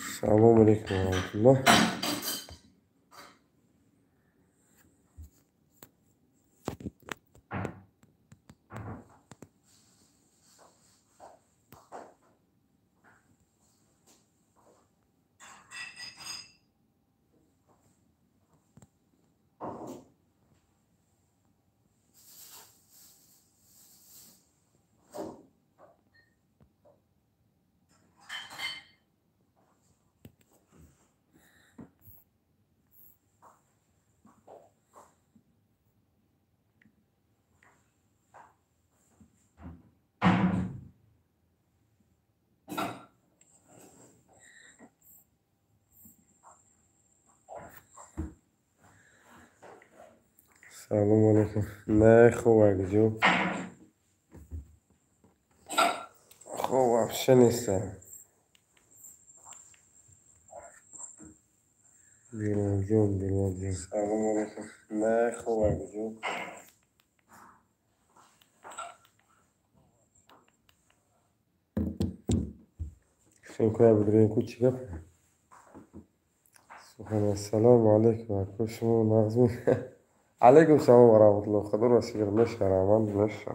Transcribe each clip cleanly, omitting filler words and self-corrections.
Assalomu alaykum va rahmatulloh. Assalomu alaykum. Ne خوبه خوب вообще نیستم. بیرون. سلام علیکم. نه خوبه جو. شنکویا بدرین کوچیک. سبحان السلام علیکم. کشمون نازمی. علیکم السلام و رحمت الله. خدا را شکر میشه رحمان میشه.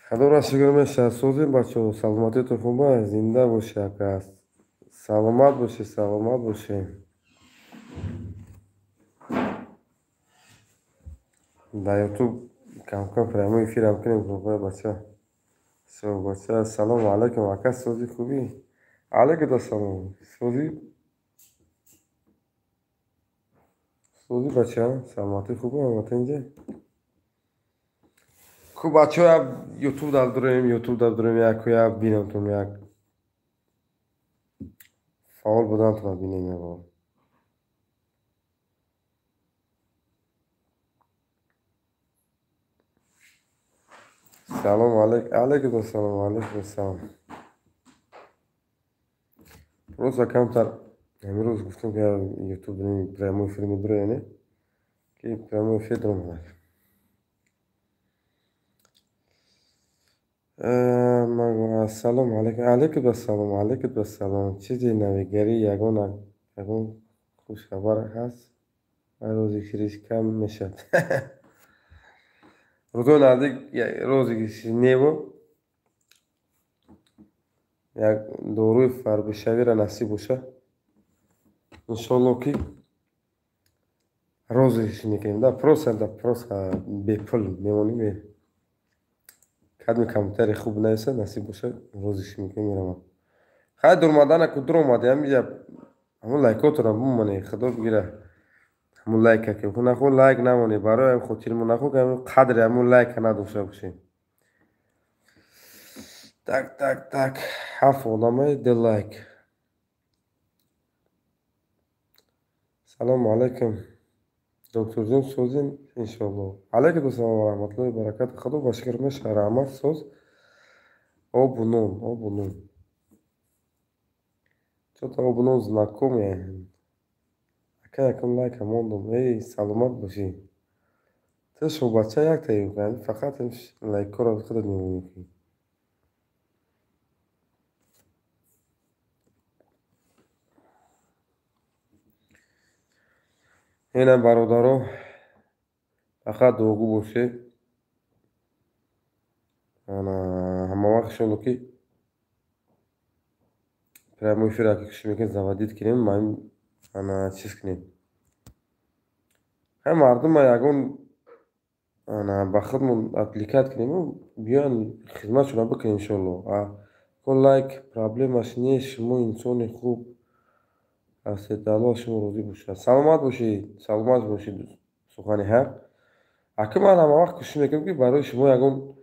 خدا را شکر میشه. سوزیم بچه سلامتی تو خوبه زنده باشه که سلامت باشه. در یوتیوب کم پرامو افیر هم کنیم خوبه بچه. بچه سلام علیکم. اکا سوزی خوبی؟ علیکم السلام. سوزی بچه سلامتی خوبه همت اینجا. خوب بچه ها یوتیوب داریم یک بینم تون یک فعال بودن تو بینیم یک بار. سلام علیکم السلام. روز کمتر امروز گفتم که یوتیوب داریم پرامو فیلم داره نه که پرامو فیلم دارم. سلام علیکم السلام. چیزی نویگری یگان خوش خبر هست. روزی کریش کم میشد. روزو نزدیک روزی که نیو یک دوروی فربشوی را نصیب باشه انشالله که روزیش میکنیم دا پروسه به پول میمونیم کدوم کمتری خوب نیست نصیب باشه روزیش میکنیم میرم خیلی دور مدن که دور اومده همون لایکات رو بمونه خدا بگیره همون لایک که نخو لایک نمونه برای خود تیرمون نخو که همون قدر همون لایک نداشته باشیم تک 7 آدمه لایک. سلام علیکم دکتر جون سوزین انشالله. علیکم السلام و رحمت الله و برکات. خدا باشکر میشه رحمت سوز آب و نون что-то آب و نون знакомые یکم لایک هموندم. ای سلامت باشی تو شو بچه یک تایی کنی فقط لایک ها رو خودت میمونی. اینه برادرها فقط دوگو باشه همه وقت شلو که прямой эфир акыш мекен заводить کنیم ما انا چیز کنیم هم مردم یگون انا با خودمون اپلیکات کنیم و بیان خدمتشون رو بکنیم انشالله. کل لایک پرابلمش نیست. شما انسان خوب هستید. الله شما روزی باشه. سلامت باشید سخنی حق اگه من همه وقت کشی میکنم که برای شما یگون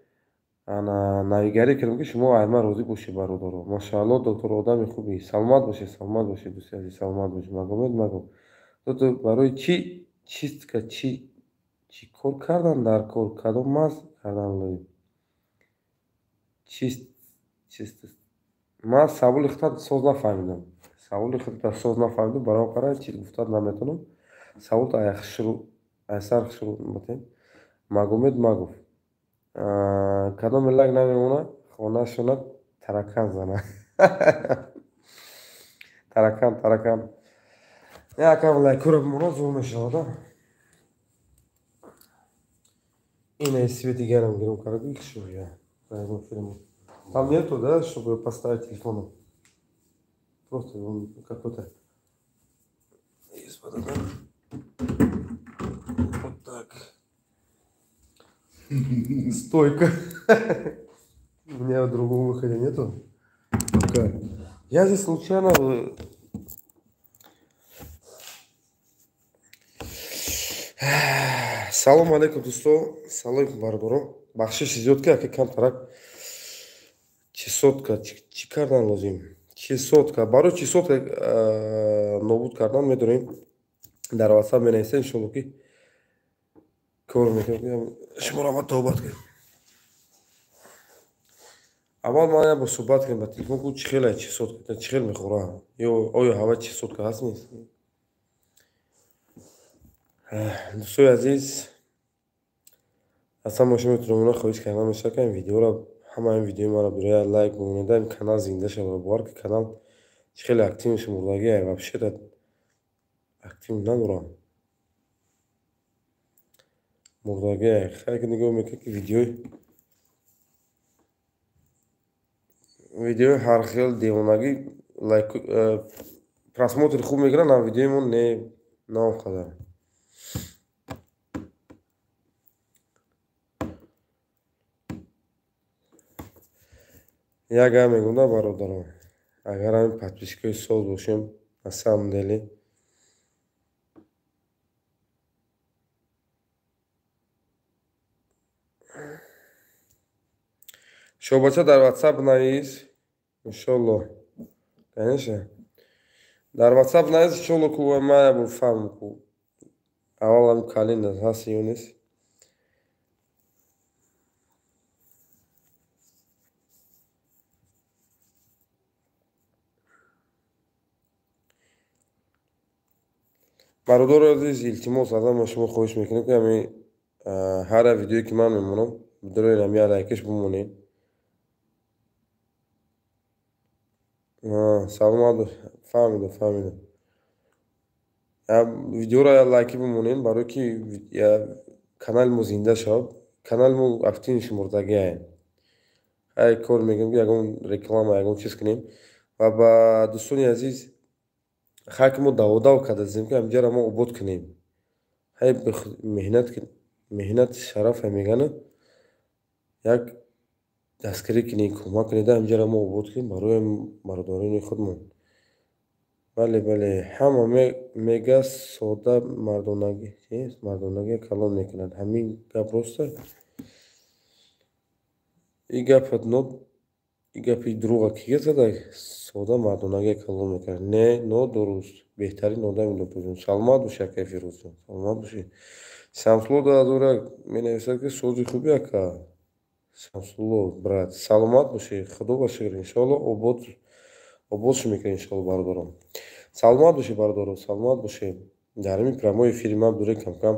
انا نویگری کردم که شما ایما روزی باشی برادرها. ماشاءالله دکتر آدم خوبی. سلامت باشی دوستی عزیز. سلامت باشی. مگو تو برای چی کار کردن در کار کدام ماز کردن لای چیست من سوال اختار سوز نفهمیدم. برای قرار چی گفتاد نمیتونم سوال تا ایسر شروع بتیم مگو کدام ملک نمیمونه خونه شونه ترکن زنه Таракан. Якам лайкураб мона зур мешавад. Ина себе дигарам гирам караби их шо я. Фильм. Там нету, да, чтобы поставить телефон. Просто он какой-то из-под, да? Вот так. Стойка. У меня другого выхода нету. Пока. Я здесь случайно... Салом алейкум, дӯстон. Салом бардоро. Бахшиш зиёд ки аки камтарак чесотка чӣ кардан лозим? Чесотка. Барои чесотка нобуд кардан медонем. Дар WhatsApp менависем иншолло ки кор мекунем. Шуморо ба тобат кунем. Аввал ман як бор суҳбат кардем ба телефон гуфт чӣ хеле чесотка, чӣ хел мехӯрад? Ё оё ҳава чесотка ҳаст нест? дӯстони азиз, аз ҳама шумо эҳтиромона хоҳиш карда мешавад ки ин видеоро ҳамаи видеои маро бирояд лайк бимонида ин канал зинда шавад. Бовар ки канал чӣ хеле активни шумурдагия вообще актив надорам. Мурдагия хай ки нигоҳ мекунед ки видеои ҳархел девонагӣ лайк просмотри хуб мегирад, а видеоимон не он қадар. Як гап мегӯям да бародарон, агар ҳамин подписчикои соз бошем, на самом деле шобача дар WhatsApp навис, иншолло. Конечно. Дар WhatsApp навис, иншолло ку ман як бор фаҳмам ку аввал ҳамин календр ҳаст ё нест. бародари азиз, илтимос аз ҳама шумо хоҳиш мекунем ки ҳамин ҳар як видеое ки ман мемонам бидрои ҳамин як лайкаш бимонед. Саломат бош. Фаҳмидам. Видеоро як лайкӣ бимонед барое ки канали мо зинда шавад. Канали мо активни шумурдагия. Ҳай кор мекунем ки ягон реклама, ягон чиз кунем. Ва ба дӯстони азиз, хай ки мо даводав карда дизем ки ҳамҷаро мо обод кунем. Ҳай меҳнат шарафа мегӯянд. Як дастгирӣ кунед, кӯмак кунед, ҳамҷаро мо обод кунем барои бародарони худмон. Бале, ҳама мегӯяд сода мардонагӣ калон мекунад. Ҳамин гап рост аст? Ин гапи дурӯға кига зада? Сода мардонагӣ калон мекунад. Не, нодуруст. Беҳтарин одами допӯзем. Саломат бошӣ акаи Фирӯзҷон. Саломат бошӣ. Шамсулло 2001 менависад ки сози хуби ака. Шамсулло брат, саломат бошӣ. Худо ба шукр. Иншолло обод шуд мекунем иншолло бародарон. Саломат бошӣ бародарон, саломат бошӣ. Дар ҳамин прямои эфири ман бирӯи камкам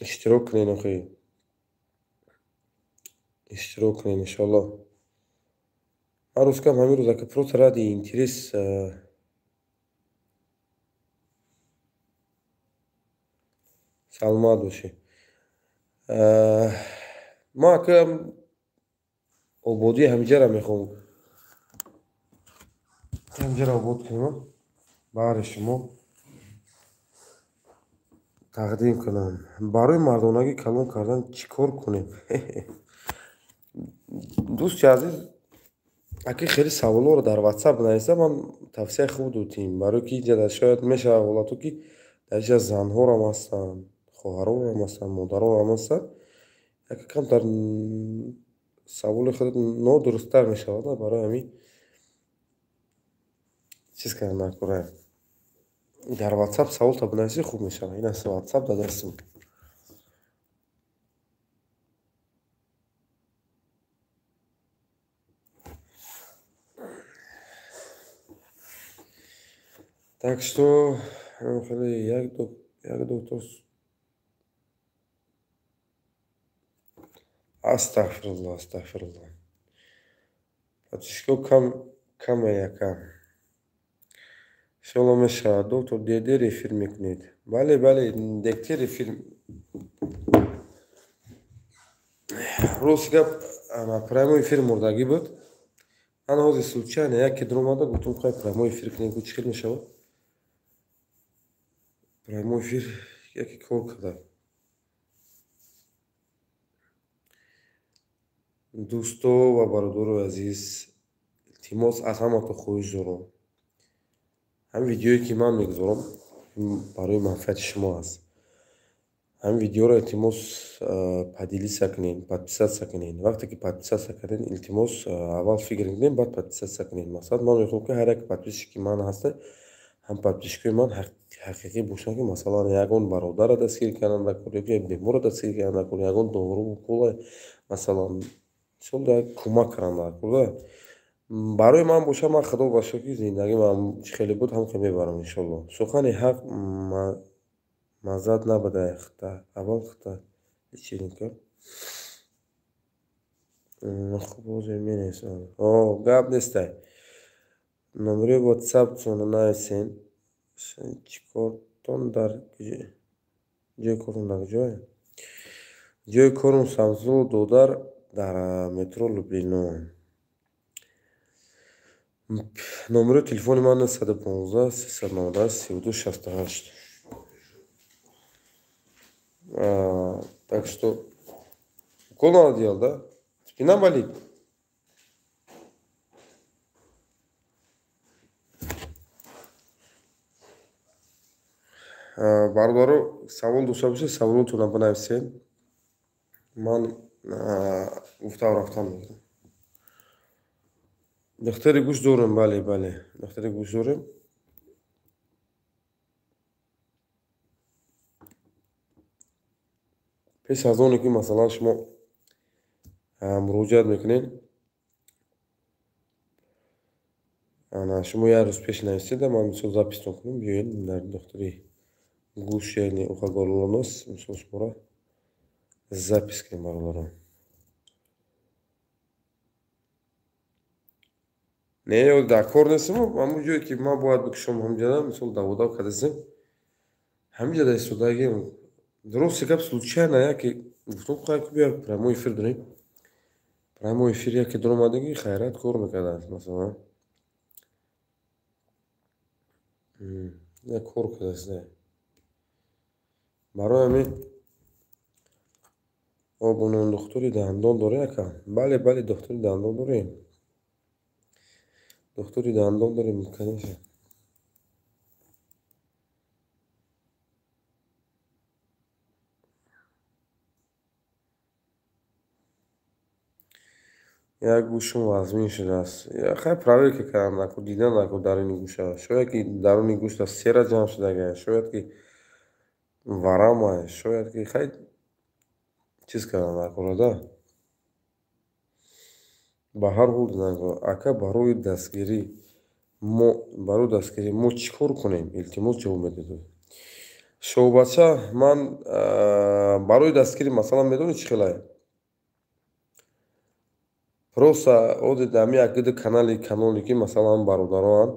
иштирок кунед охи. Иштирок кунед иншолло. Ман рӯз кам ҳамин рӯз ака просто ради интерес саломат бошӣ. Ман ака ободии ҳамҷаро мехоҳам. ҳамҷаро обод кунам. баҳри шумо тақдим кунам. Барои мардонагӣ калон кардан чӣ кор кунем? дӯсти азиз, аки хеле саволҳоро дар WhatsApp нависа, ман тавсияи худ додем. Барои ки инҷа шояд мешавад ҳолато ки дар инҷа занҳорам ҳастанд, хоҳаронам ҳастанд, модаронам ҳастанд. Як камтар саволи худат нодурусттар мешавад. Барои ҳамин чиз кардан накураем. Дар WhatsApp саволта бинависӣ хуб мешавад. Ин аст WhatsApp дар дастам. Так что хеле як доктор астағфирулло. подписчиков кам якам. Шалом мешавад. Доктор дедер эфир мекунед. Бале, дектер эфир. Рӯз гап прямой эфир мурдагӣ буд. Ман ҳозир случайно яке дар омада гуфтам хай прямой эфир кунем. Гуфт чӣ хел мешавад? Прямой эфир яке кор кардам. дӯсто ва бародарои азиз, илтимос аз ҳаматон хоҳиш дорам. ҳамин видеое ки ман мегузорам барои манфиати шумо аст. ҳамин видеоро илтимос падилиса кунед, подписатсия кунед. Вақте ки подписатсия кардед, илтимос аввал фикр кунед, баъд подписатсия кунед. Мақсад ман мехоҳам ки ҳар як подписчики ман ҳаста, ҳам подписчикои ман ҳақиқӣ бошанд, ки масалан ягон бародарро дастгир кардан дар кор, ёки беморро дастгир кардан дар кор, ягон дору пула масалан кӯмак кардан дар кор. барои ман боша, ман худо ба шукри зиндагимам чӣ хеле буд ҳамон мебарам иншоалло. Сухани ҳақ маззат набадай хита. Аввал хита лечение кард. Хуб ҳозир менависам. Гап нестай. номери WhatsApp-тон нависен. Чикортон дар ҷои корум дар куҷоя? ҷои корум Самсулу Додар дар метро Люблино. номери телефони ман 115 390 32 68. Так что укол надо делать, да? Спина болит? Бародаро савол дошта бошед, саволотонро бинависед. Ман гуфтам рафтам мекунам. духтари гӯш дорем, бале, духтари гӯш дорем. пеш аз оне ки масалан шумо муроҷиат мекунед, шумо як рӯз пеш нависеда, ман мисол записитон кунем, биёед дар духтари гӯш яъне ухоголонос мисол шуморо запис кунем бародарон. Не, дар кор нестам, ҳамон ҷое ки ман бояд бикушам ҳамҷада, мисол даводав кардасем, ҳамҷада истодагиам. Дурости гап случайно яке гуфтам хай бия прямой эфир дорем. Прямой эфир яке дар омадагӣ хайрат кор мекардааст масалан. як кор кардааст. барои ҳамин обу нон духтури дандон дорем якам? Бале, духтури дандон дорем. Духтури дандон дорем, конечно. як гӯшам вазмин шудааст. Хай проверка кардам дар кор, дидам дар кор даруни гӯша. Шояд ки даруни гӯшт аз сера ҷамъ шудагия, шояд ки варама, шояд ки хай чиз кардан дар кор да. ба ҳар ҳол ака барои дастгирӣ мо чӣ кор кунем? Илтимос ҷавоб медодед. Шоҳбача, ман барои дастгирӣ масалан медонед чӣ хелае? Просто ҳозир дар ҳамин як канале ки масалан бародароам,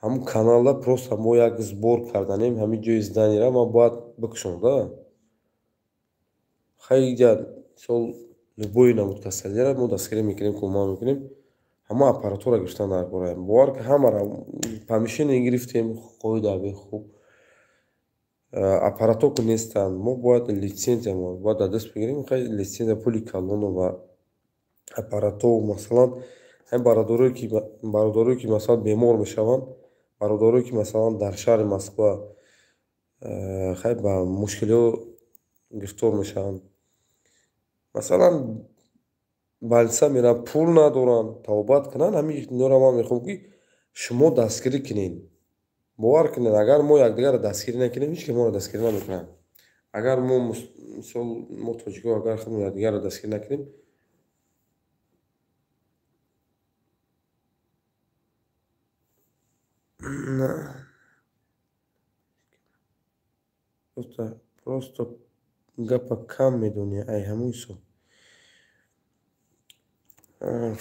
ҳамон каналда просто мо як сбор карданем, ҳамин ҷои зданиеро ман бояд бикушам да. Хай ҷа мисол любой намуд касалиро мо дастгирӣ мекунем, кӯмак мекунем. ҳама аппаратура гирифтан дар кораем. бовар ки ҳамаро помещение гирифтем, қоида хуб. аппаратура ки нестанд, мо бояд лицензия бояд дар даст бигирем, хай лицензия пули калону ва аппаратур масалан ҳамин бародарое ки масалан бемор мешаванд, бародарое ки масалан дар шаҳри Москва хай ба мушкилиҳо гирифтор мешаванд. Масалан больница мераванд, пул надоранд, тавбат кунанд, ҳамин инҳоро ман мехоҳам ки шумо дастгирӣ кунед. бовар кунед, агар мо якдигарро дастгирӣ накунем, ҳеҷ кас моро дастгирӣ намекунад. агар мо мисол мо тоҷико агар якдигарро дастгирӣ накунем, просто гапа кам медонӣ, ай ҳамон сон.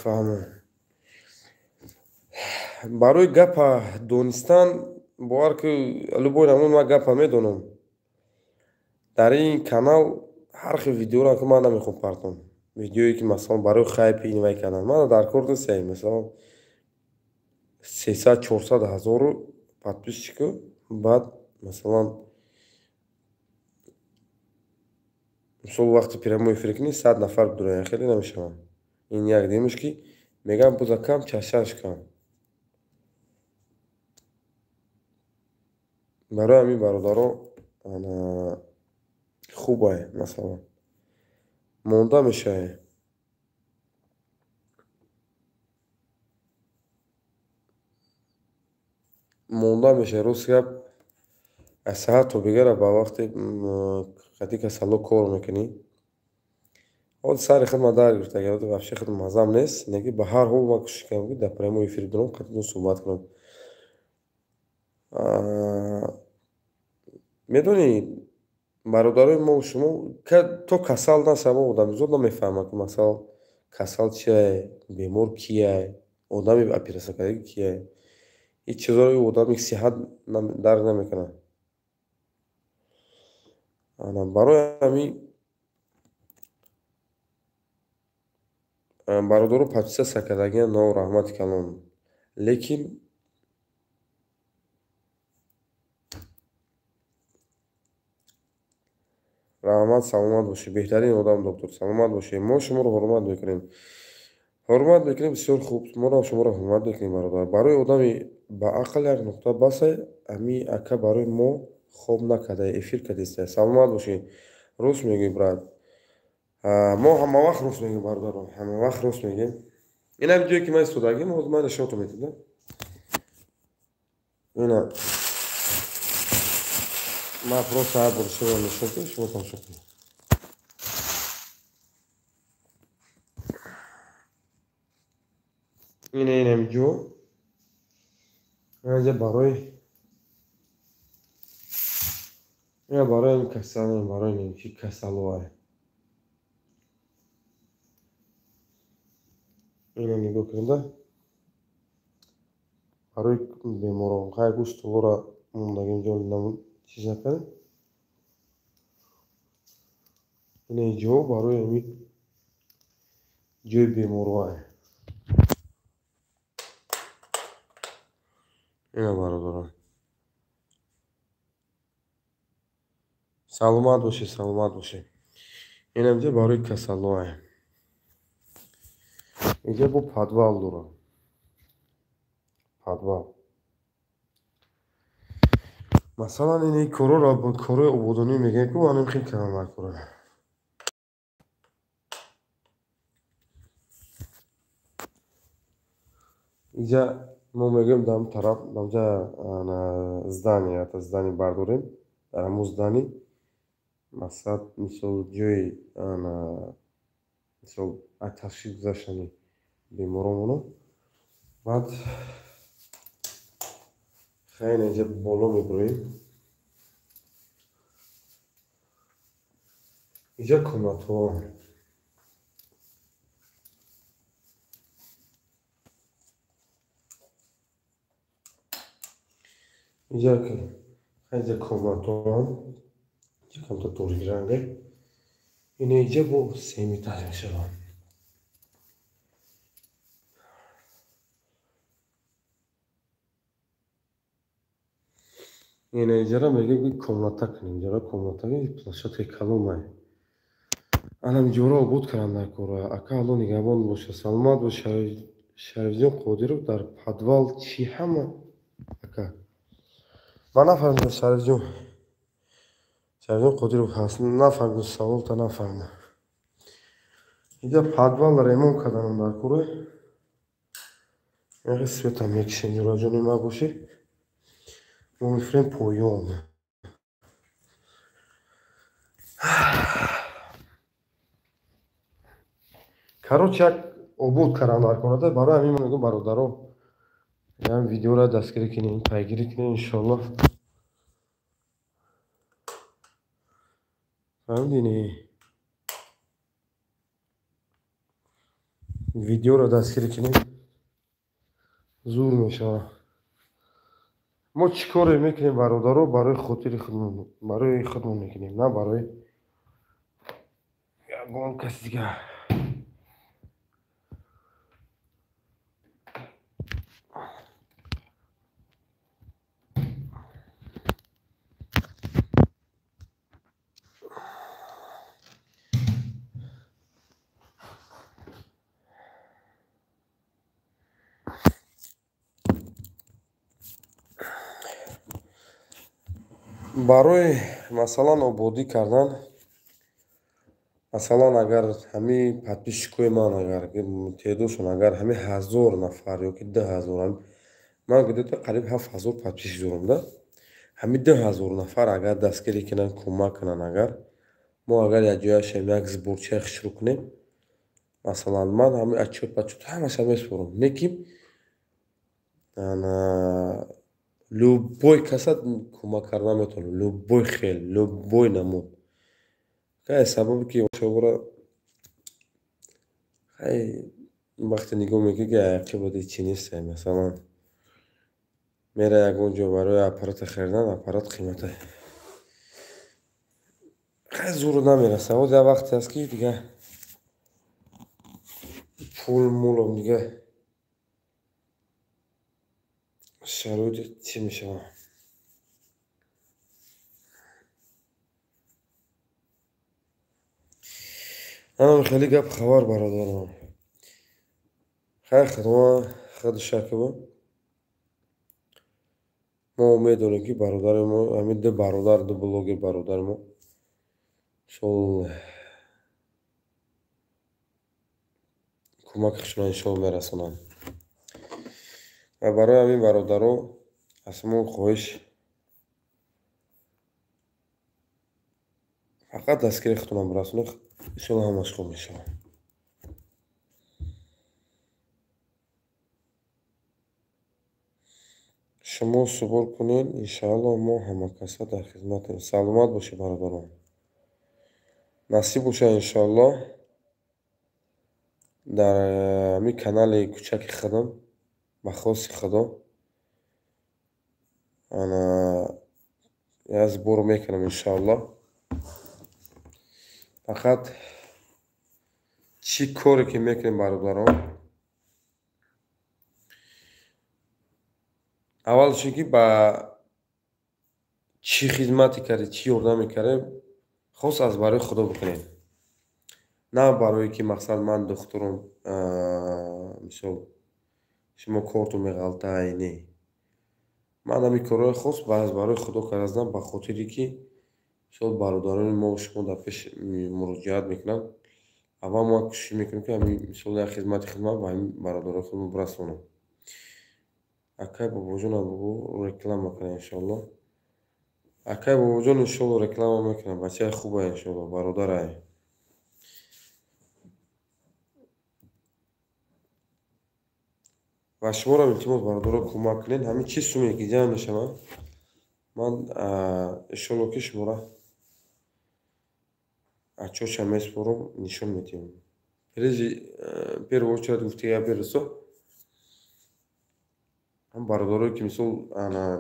Фаҳмам. барои гапа донистан бовар ки алубои намун ман гапа медонам. Дар ин канал ҳар хел видеоро ки ман намехоҳам партам. Видеое ки масалан барои хайпи инвай кардан. Ман дар кор нестем. Масалан 300-400 ҳазору подписчику баъд масалан мисол вақти прямой эфир кунӣ 100 нафар дураян хеле намешаванд. Ин як демаш ки мегӯям буза кам чашаш кам. барои ҳамин бародаро хубае масалан монда мешаве. Монда мешаве рост гап аз саҳар то бигара ба вақти қати касало кор мекунӣ. Ҳоди сари худ ман даргирифт агар вообще худ маззам нест. Неки ба ҳар ҳол ман кӯшиш кардам ки дар прямой эфир дурам қатидон суҳбат кунам. медонӣ бародарои мо шумо то касал наша мо одамизод намефаҳмад ки масалан касал чие, бемор кие, одами операсиякардаги кие. ҳеҷ чизоро одами сиҳат дарк намекунад. барои ҳамин бародаро подписатсия кардагиян но раҳмати калон. Лекин раҳмат, саломат бошед. Беҳтарин одам доктор, саломат бошед. Мо шуморо ҳурмат мекунем. Ҳурмат мекунем, бисёр хуб. Моро шуморо ҳурмат мекунем бародар. Барои одами баақл як нуқта басе, ҳамин ака барои мо хоб накарда, эфир кардиста. Саломат бошед. Рост мегӯй брат. мо ҳама вақт рост мегӯем бародаро. Ҳама вақт рост мегӯем. ина видеое ки ман истодагим, ҳозир ман нишонтон методам. ина ман просто ҳар бор шумо нишон кунам, шумо тамошо кунед. ина видео барои касал, барои чи касалое. ина нигоҳ кунда. барои беморон қай гӯштувора мондагим ҷоли намун чиз накард. ина ҷо барои ҳамин ҷои беморое. ина бародарон. саломат бошед, саломат бошед. ина ҷо барои касалое. инҷа бо подвал дорам. подвал. масалан ин корро корои ободонӣ мегӯям ки ман хеле калон накорам. инҷа мо мегӯем дар тараф дамҷа здание, ата здание бардорем. дар ҳамон здание масалан мисол ҷои мисол ташхис гузаштани беморомоно. баъд хеле инҷа боло мебуроем. инҷа комнатҳо. инҷа комнатҳо. инҷа камта торики ранга. ина инҷа бо семитаж мешавад. ина инҷаро мегӯем ки комната кунем. инҷаро комнатаи площадкаи калонае. анам инҷоро обод кардан кора. ака алло нигаҳбон бошад. саломат бош Шарифҷон Қодиров дар подвал чӣ ҳама ака. ман нафаҳмидам Шарифҷон Қодиров ҳаст. нафаҳмидам саволта нафаҳмидам. инҷа подвал ремонт карданам дар кора. яғи светам мекишем ҷураҷони ма бошед. мо мефирем поён. короче як обод кардан дар кора. барои ҳамин мо мегӯям бародаро ям видеоро дастгирӣ кунем, пайгирӣ кунем иншоаллоҳ. фаҳмидинӣ? видеоро дастгирӣ кунем. зур мешавад. мо чӣ коре мекунем бародаро? Барои хотири худмон, барои худмон мекунем, на барои ягон каси дигар. барои масалан ободӣ кардан, масалан агар ҳамаи подписчикои ман агар теъдодшон агар ҳамаи 1000 нафар ёки 2000, ман гуфта қариб 7000 подписчик дорам да. ҳамаи 2000 нафар агар дастгирӣ кунанд, кӯмак кунанд, агар мо агар якҷоя шавем, як сборчаи шурӯъ кунем, масалан ман ҳамаи отчёт подчёт ҳамаша месупорам, лекин любой каса кӯмак кардан метавонад, любой хел, любой намуд. Хай сабаби ки шобора хай вақте нигоҳ мекунӣ ки ақибати чӣ нест, масалан мера ягон ҷо барои аппарата харидан, аппарат қимата хай зур намераса. Ҳозир як вақте аст ки дигар пул мулам дигар шароити чӣ мешавад. Ҳамин хеле гап хабар бародарон. Хай худма худу шакиба. Мо медонем ки бародари мо, ҳамин ду бародар, ду блогер бародари мо иншоалло кӯмакашонро иншоалло мерасонанд. Ва барои ҳамин бародаро аз мо хоҳиш фақат дастгири худтонро расонед, иншоалло ҳамаш хуб мешавад. шумо субур кунед, иншоалло мо ҳамакаса дар хизматем. Саломат бошед бародарон. Насиб бошад иншоалло дар ҳамин канали кӯчаки худам ба хоси худо як сбор мекунам иншоалло. Фақат чӣ коре ки мекунем бародарон, аввалш ин ки ба чӣ хизмате кардем, чӣ ёрдаме кардем, хос аз барои худо бикунем. На барое ки мақсад ман духтурам, мисол шумо кортон меғалтад, не. Ман ҳамин корҳои хос аз барои худо кардам, ба хотире ки мисол бародарони мо шумо дар пеш муроҷиат мекунанд. Аввал ман кӯшиш мекунам ки ҳамин мисол як хизмати хидмат ба ҳамин бародарои худам расонам. Акай бобоҷон аз бобо реклама кунад иншоалло. Акай бобоҷон иншоалло реклама мекунад. Бачаи хубае иншоалло, бародарае. ва шуморо илтимос бародаро кӯмак кунед. Ҳамин чӣ суме ки ҷамъ мешавад, ман иншоалло ки шуморо отчётша месупорам, нишон медиҳам. Первую очередь гуфта я берасо ҳам бародарое ки мисол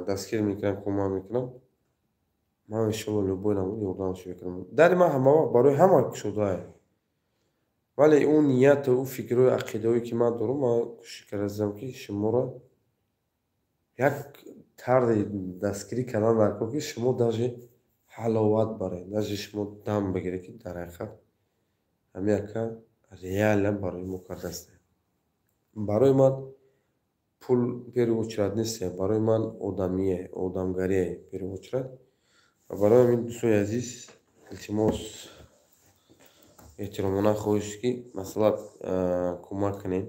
дастгир мекунам, кӯмак мекунам, ман иншоалло любой намуд ёрдамаш мекунам. Дари ман ҳама вақт барои ҳама кушодае. вале он нияту фикрҳои ақидаҳое ки ман дорам, ман кӯшиш кардам ки шуморо як тарзи дастгирӣ кардан дар кор ки шумо даже ҳаловат баред, даже шумо дам бигиред ки дар ҳақиқат ҳамин ака реально барои мо кардааст. Барои ман пул первую очередь нест, барои ман одамие, одамгарие первую очередь. Ва барои ҳамин дӯстони азиз илтимос эҳтиромона хоҳиш ки масалан кӯмак кунед.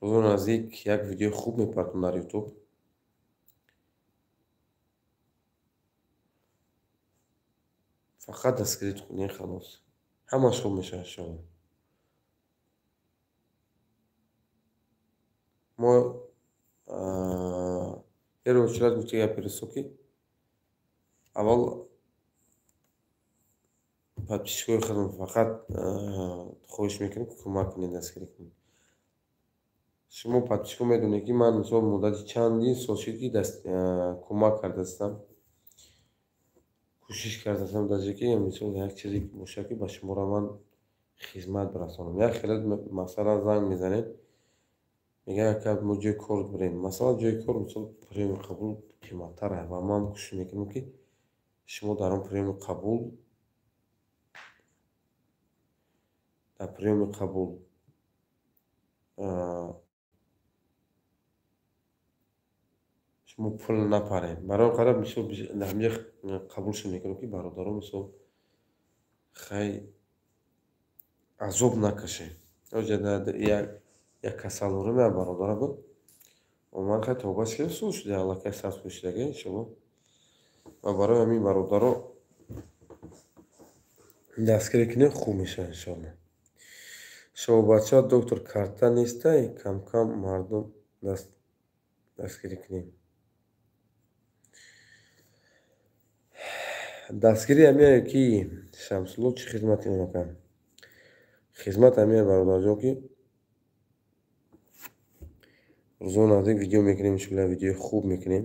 рӯзи наздик як видеои хуб мепартам дар ютуб. Фақат дастгирит кунед, халос. ҳамаш хуб мешавад иншоалло. мо первую очередь гуфта я пересо ки аввал подписчикои худам фақат хоҳиш мекунам ки кӯмак кунед, дастгирӣ кунед. شما подписку медонед ки ман мисол муддати чандин сол шуд ки кӯмак кардастам, кӯшиш кардастам дар ҷое ки мисол як чизе бошад ки ба шуморо ман хизмат расонам. Як хеле масалан занг мезанед, мегӯяд якам мо ҷои кор бурем. Масалан ҷои кор мисол приёми қабул қиматтар аст ва ман кӯшиш мекунам ки шумо дар он приёми қабул шумо пул напаред. Барои он қадр мисол дар ҳамҷо қабулшон мекунам ки бародарон мисол хай азоб накашед. Як касалорӣ меам бародара буд. Ман хай тобаст хеле сол шуд аллакай сабз пӯшидага иншоалло. Ва барои ҳамин бародаро дастгирӣ кунем хуб мешавад иншоалло. Шумо бачаҳо доктор карта нестай, кам мардум дастгирӣ кунем. Дастгирӣ ҳамеяе ки Шамсулло чӣ хизмате мекунад? Хизмат ҳамеяе бародарҷон ки рӯзону наздик видео мекунем, иншоалло видеои хуб мекунем.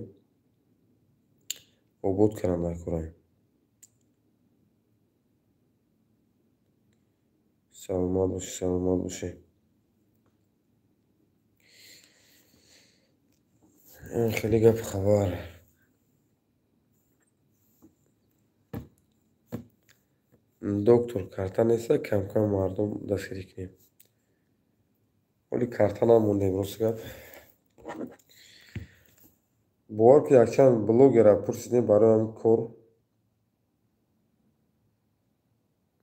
Обод каранда кора. Саломат бошед. Хеле гап хабар. Доктор карта неста, кам мардум дастгирӣ кунем. Оли карта намонда имрӯз гап. Бовар ки якчанд блогерро пурсидем барои ҳамин кор.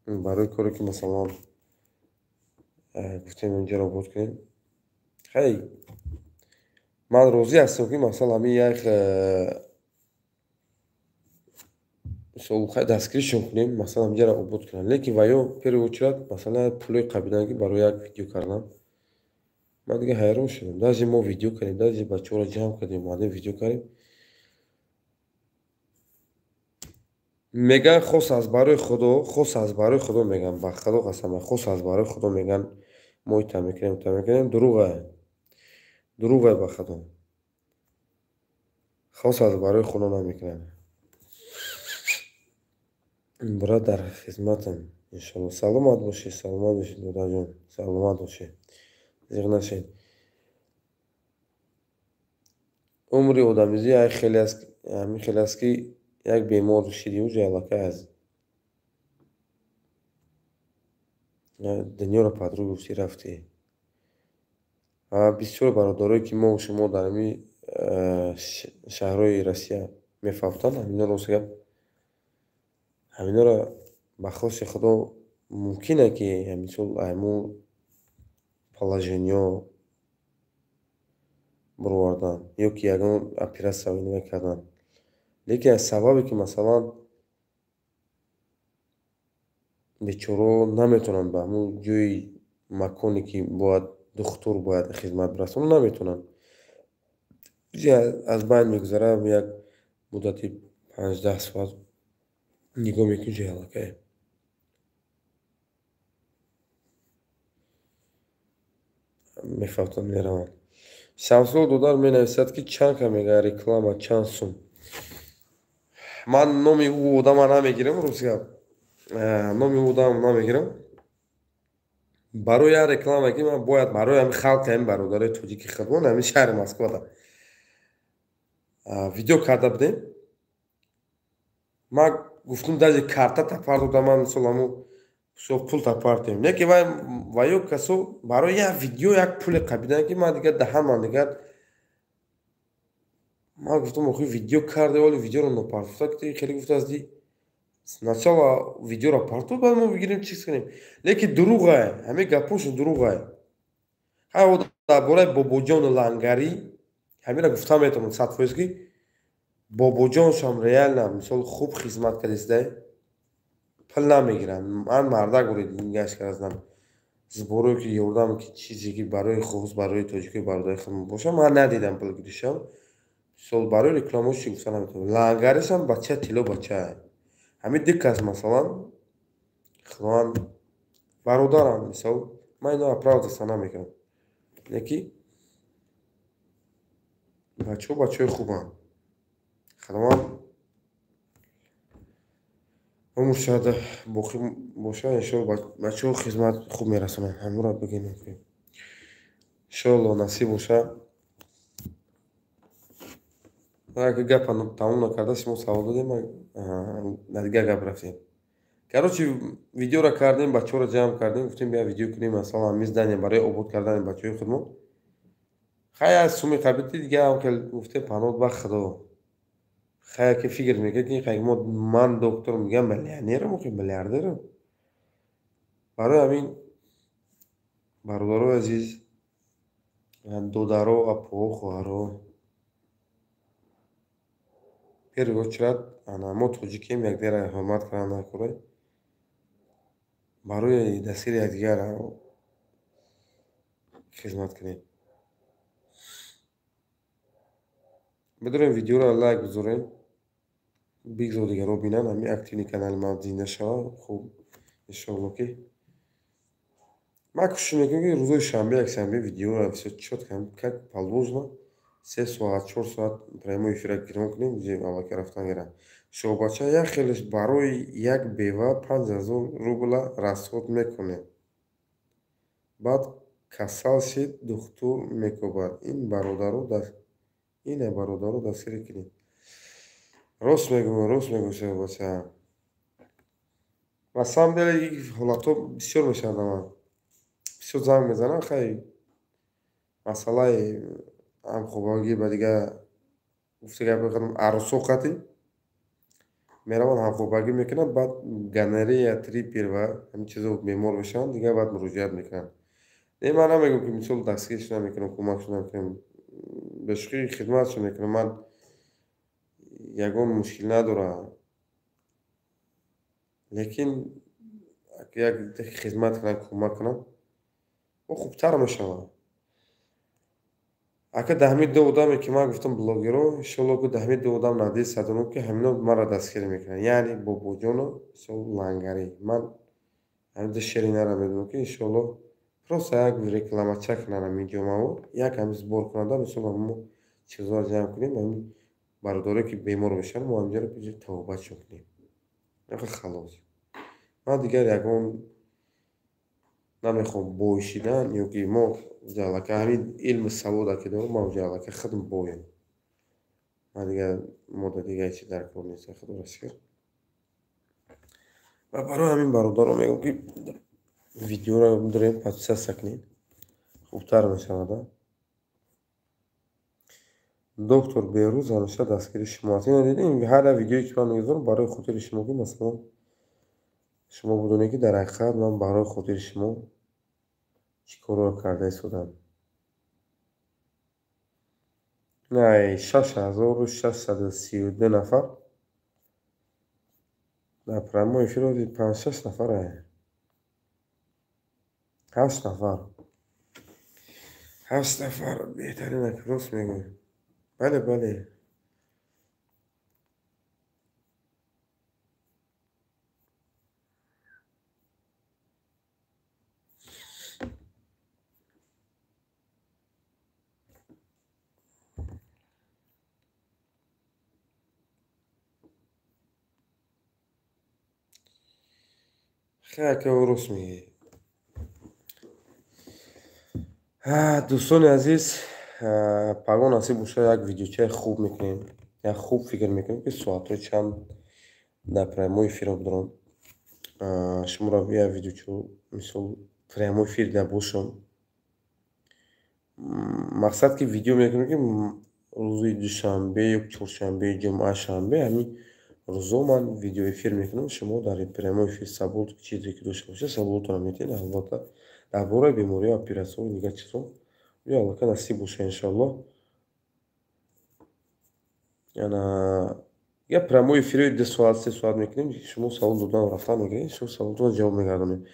Барои коре ки масалан гуфтем инҷоро обод кунем. Хай ман розӣ ҳастам ки масалан ҳамин як мисол хай дастгиришон кунем, масалан ҳамҷоро обод кунем. Лекин ва ё первую очередь масалан пулои қабидан ки барои як видео кардан. Ман дига ҳайрон шудам. Даже мо видео кардем, даже бачаҳоро ҷамъ кардем, омадем видео кардем. Мегӯянд хос аз барои Худо мегӯям, ба Худо қасам, хос аз барои Худо мегӯянд мо итам мекунем, дурӯғе ба Худо. Хос аз барои Худо намекунем. Брадар хизматам иншоалло. Саломат бошед додарҷон, саломат бошед. Зиқ нашед. Умри одамизӣ ҳамин хеле аст ки як бемор шиди уҷа аллакай аз дунёро падрӯ гуфтӣ рафтӣ. Бисёр бародарое ки мо шумо дар ҳамин шаҳрҳои Россия мефавтанд, ҳаминоро ба хоси Худо мумкине ки мисол аймон положениё баровардан ё ки ягон оператсия мекарданд. Лекин аз сабабе ки масалан бечораҳо наметавонанд ба ҳамон ҷои маконе ки бояд духтур бояд хизмат расонад наметавонанд. Аз байн мегузарад як муддати 5-10 соат нигоҳ мекунӣ ҷои аллакай. Мефавтанд мераванд. Шамсулло додар менависад ки чанд ка мегӯяд реклама чанд сум. Ман номи ӯ одама намегирам, рӯзгап. Номи ӯ одамам намегирам. Барои як реклама ки ман бояд барои ҳамин халқи ҳамин бародарои тоҷики худмон ҳамин шаҳри Москвада видео карда будем. Ман гуфтам даже карта тапар додам, ман мисол ҳамун пул тапар дем. Лекин ва ё касо барои як видео як пуле қабидан ки ман дига даҳанам дигар. Ман гуфтам охи видео карда, оли видеоро нопартофта ки хеле гуфтаасти сначала видеоро партоф, баъд мо бигирем чиз кунем. Лекин дурӯғе, ҳамин гапошон дурӯғе. Ҳай дар бораи Бобоҷону Лангарӣ ҳаминро гуфта метавонам 100% ки Бобоҷоншам реально мисол хуб хизмат кардиста. Пул намегиранд. Ман мардак буридам гашт кардам. Зборое ки ёрдам ки чизе ки барои хос барои тоҷикои бародари худмон боша, ман надидам пул гиришам. Мисол барои рекламаош чӣ гуфта наметавонам. Лангаришам бача тилло бачае. Ҳамин диккаст масалан худованд бародарам мисол ман ино оправдаться намекунам. Лекин бачаҳои хубанд. Хидмат умр шуда боқӣ бошад, иншоалло бачаҳо хизмат хуб мерасонанд. Ҳамаро бигӯем ки иншоалло насиб бошад. Аgar гапа тамом накарда, шумо савол додем, на дигар гап рафтем. Короче, видеоро кардем, бачаҳоро ҷамъ кардем, гуфтем бия видео кунем, масалан миз дадем барои обод кардани бачаҳои худмон. Хай аз суми қабити дига ҳам ки гуфтем панҳот ба Худо. Хай ки фикр мекард ки хай ман докторам, мегӯям миллионерам, миллиардерам. Барои ҳамин бародарои азиз, додаро, апоҳо, хоҳаро, первую очередь мо тоҷикем, якдигарро ҳурмат карда накунем. Барои дастгири якдигар хизмат кунем. Бидорем видеоро лайк бизорем, бигзор дигарро бинанд, ҳамин активни канали ман зинда шавад. Хуб, иншоалло ки ман кӯшиш мекунам ки рӯзои шанбе, якшанбе видеоро бисёр чётко, как положено 3 соат, 4 соат прямой эфира гирён кунем, аллакай рафтан гирам. Шоҳбача як хелеш барои як бева 5000 рубла расход мекунем. Баъд касал шид, духтур мекӯбад. Ин бародаро дастгирӣ кунем. Рост мегӯ шоҳбача. На самом деле ин ҳолатҳо бисёр мешаванд. Ман бисёр занг мезананд, хай масъалаи ҳамхобагӣ ба дигар гуфта гап мекардам, арусоқати мераванд, ҳамхобагӣ мекунанд, баъд гонорея, трипер ва ҳамин чизо бемор мешаванд, дигар баъд муроҷиат мекунанд. Ман намегӯям ки мисол дастгиришон намекунам, кӯмакшон намекунам, бешухӣ хидматшон мекунам. Ман ягон мушкил надорад. Лекин як хизмат кунам, кӯмак кунам, хубтар мешавад. Ака даҳмин ду одаме ки ман гуфтам блогеро, иншоалло ки даҳмин ду одам надеҳ садуну ки ҳамино маро дастгирӣ мекунанд. Яъне бобоҷону мисол лангарӣ. Ман ҳамин шеринара медонам ки иншоалло просто як рекламача кунанд ҳамин ҷомао, як ҳамин сбор кунанда, мисол мо чизҳоро ҷамъ кунем, ҳамин бародаре ки бемор мешаванд, мо ҳаминҷоро биҷи тавобатшон кунем. Халос. Ман дигар ягон намехоҳам боишидан, ё ки мо ҷалака ҳамин илму савода ки дорам, ман ҷалака худам боем. Ман дигар мода дигари чи даркор нест, Худо растгир. Ва барои ҳамин бародаро мегӯям ки видеоро бидорем подписатсия кунед, хубтар мешавад. Доктор Беҳрӯз ҳамеша дастгири шумо аст. Ина дидем, ҳар як видеое ки ман мезорам барои хотири шумо, ки масалан шумо бидонед ки дар ҳақиқат ман барои хотири шумо чӣ корро карда истодам. 6632 нафар дар прямой эфир дид, 5-6 нафара, 8 нафар. 8 нафар беҳтарина, рост мегӯем. Бале. Хай рост мегӯӣ. дӯстони азиз, пагон насиб бошад, як видеочаи хуб мекунем, як хуб фикр мекунем ки соатҳои чанд дар прямой эфирро дорам. Шуморо як видеочо мисол прямой эфир дида бошам. Мақсад ки видео мекунем ки рӯзи душанбе ё чоршанбе, ҷумъа, шанбе, ҳамин рӯзо ман видео эфир мекунам. Шумо дар прямой эфир савол чизе ки дошта бошед, саволотонро метиҳед. Албатта дар бораи беморӣ, оператсияҳо, дигар чизҳо аллакай насиб бошад иншоалло. Яна як прямой эфири 2 соат, 3 соат мекунем. Шумо савол додан рафтан мегиред, шумо саволотонро ҷавоб мегардонем.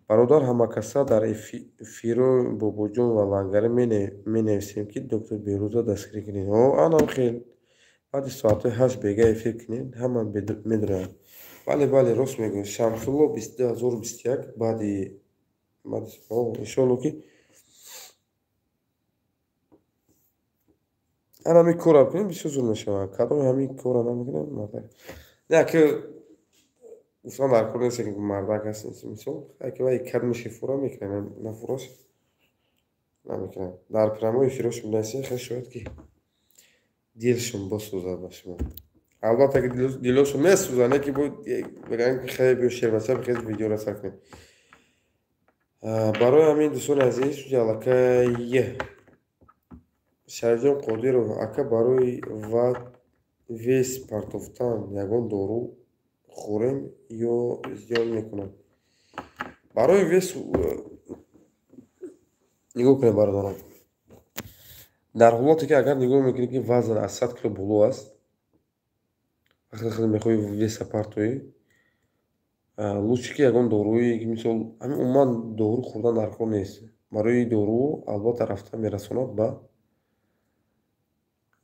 Бародар ҳамакаса дар эфирои бобоҷон ва лангарӣ менависем ки доктор Беҳрӯзро дастгирӣ кунед. Анам хел баъди соатҳои 8 бега эфир кунед, ҳама медонанд. Бале, рост мегӯед. Шамсулло 2021 баъди иншоалло ки همین کارا کنیم بسیار زور میشود. کدام همین کارا نمیکنه مرد. نه که گفتم در کل نیست که مردک هست مثال. اگه وای کدومش فورا میکنه نه فوراش نمیکنه. در پراموی فروش میشه خیلی شاید که دیلشون بسوزه باشه. البته که دیلشون میسوزه نه که بود بگن که خیلی بیشتر بچه بخیر ویدیو را ساختیم. برای همین دوستان عزیز جالکه یه شرجام قدیر و اکا برای و ویس پارتوفتان یگان دورو خورم یا زیان میکنم. برای ویس نگاه کنیم برادران. در حالتی که اگر نگاه میکنید که وزن از 100 کیلو بلو است وقتی خیلی میخوای ویس پارتوی лучше ки ягон доруи ки мисол ҳамин умуман дору хӯрдан дар кор нест. Барои дору албатта рафта мерасонад ба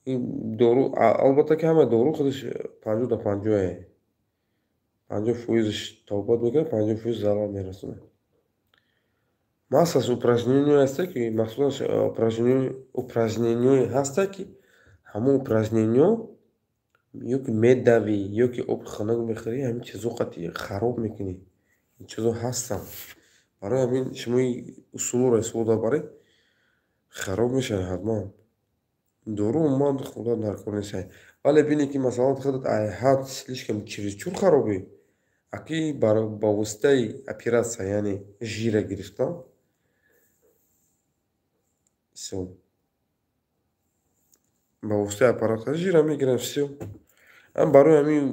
ин дору албатта ки ҳамаи дору худаш 50-50 50% тобот мекунад, 50% зарар мерасонад. Маслас упражнение ҳаста ки махсулан упражнение ҳаста ки ҳамон упражнение ё ки медавӣ ё ки оби ханак мехӯрӣ ҳамин чизо қати хароб мекунӣ. Ин чизо ҳастанд. Барои ҳамин шумо усулро истифода баред хароб мешавад ҳатман. Дору умуман хӯрдан дар кор нест. Вале бинед ки масалан худат айҳат слишком чересчур харобӣ аки ба воситаи оператсия яъне жира гирифтан всё ба воситаи аппарата жира мегиранд всё. Барои ҳамин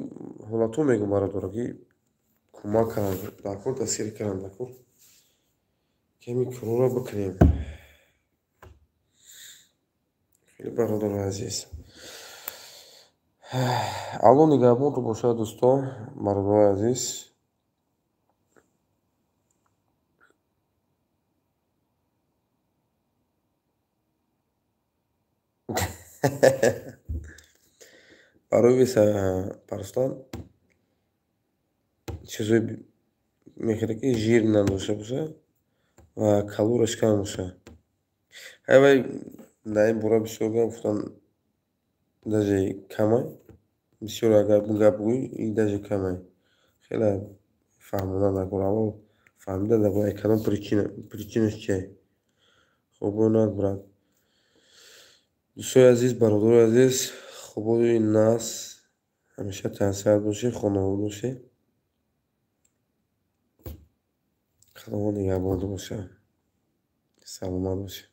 ҳолатҳо мегӯям бародаро ки кӯмак кунанд дар кор дастгирӣ кунанд дар кор ки ҳамин корро бикунем. خیلی برادر عزیز الان نگهبان رو باشد دوستان برادر عزیز برای ویسا پرستان چیزای میخوره که ژیر نداشته باشه و کالورش کم باشه. ҳайвай дар ин бора бисёр гуфтан даже камай бисёр агар гап гӯӣ ин даже камай хеле фаҳмодан накун аввал фаҳмида набояд кадом причинаш чист. хубонат брат дӯстои азиз бародари азиз хубои нас ҳамеша тансиҳат бошед хонавод бошед худованд нигаҳбонтон бошад саломат бошед.